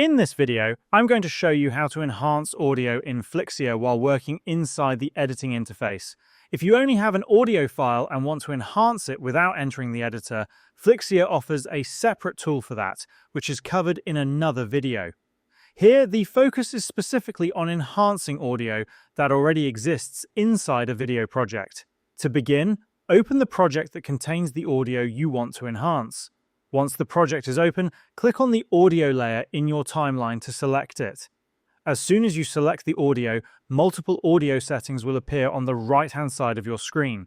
In this video, I'm going to show you how to enhance audio in Flixier while working inside the editing interface. If you only have an audio file and want to enhance it without entering the editor, Flixier offers a separate tool for that, which is covered in another video. Here, the focus is specifically on enhancing audio that already exists inside a video project. To begin, open the project that contains the audio you want to enhance. Once the project is open, click on the audio layer in your timeline to select it. As soon as you select the audio, multiple audio settings will appear on the right-hand side of your screen.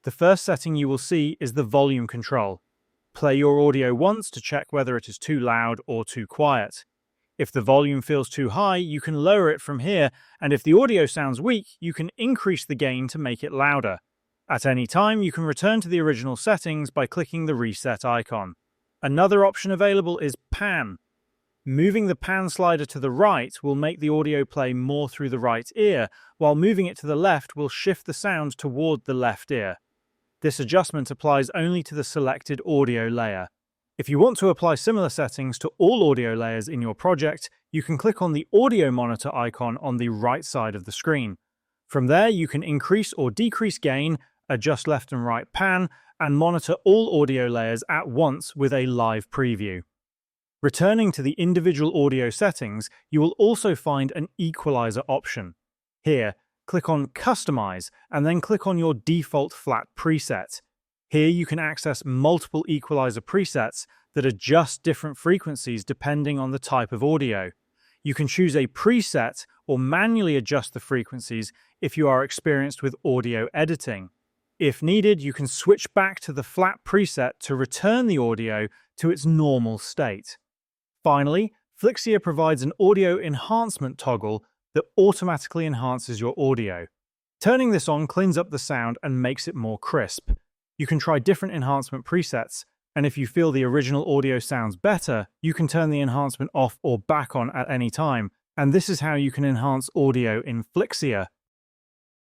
The first setting you will see is the volume control. Play your audio once to check whether it is too loud or too quiet. If the volume feels too high, you can lower it from here, and if the audio sounds weak, you can increase the gain to make it louder. At any time, you can return to the original settings by clicking the reset icon. Another option available is pan. Moving the pan slider to the right will make the audio play more through the right ear, while moving it to the left will shift the sound toward the left ear. This adjustment applies only to the selected audio layer. If you want to apply similar settings to all audio layers in your project, you can click on the audio monitor icon on the right side of the screen. From there, you can increase or decrease gain, adjust left and right pan, and monitor all audio layers at once with a live preview. Returning to the individual audio settings, you will also find an equalizer option. Here, click on Customize and then click on your default flat preset. Here you can access multiple equalizer presets that adjust different frequencies depending on the type of audio. You can choose a preset or manually adjust the frequencies if you are experienced with audio editing. If needed, you can switch back to the flat preset to return the audio to its normal state. Finally, Flixier provides an audio enhancement toggle that automatically enhances your audio. Turning this on cleans up the sound and makes it more crisp. You can try different enhancement presets, and if you feel the original audio sounds better, you can turn the enhancement off or back on at any time, and this is how you can enhance audio in Flixier.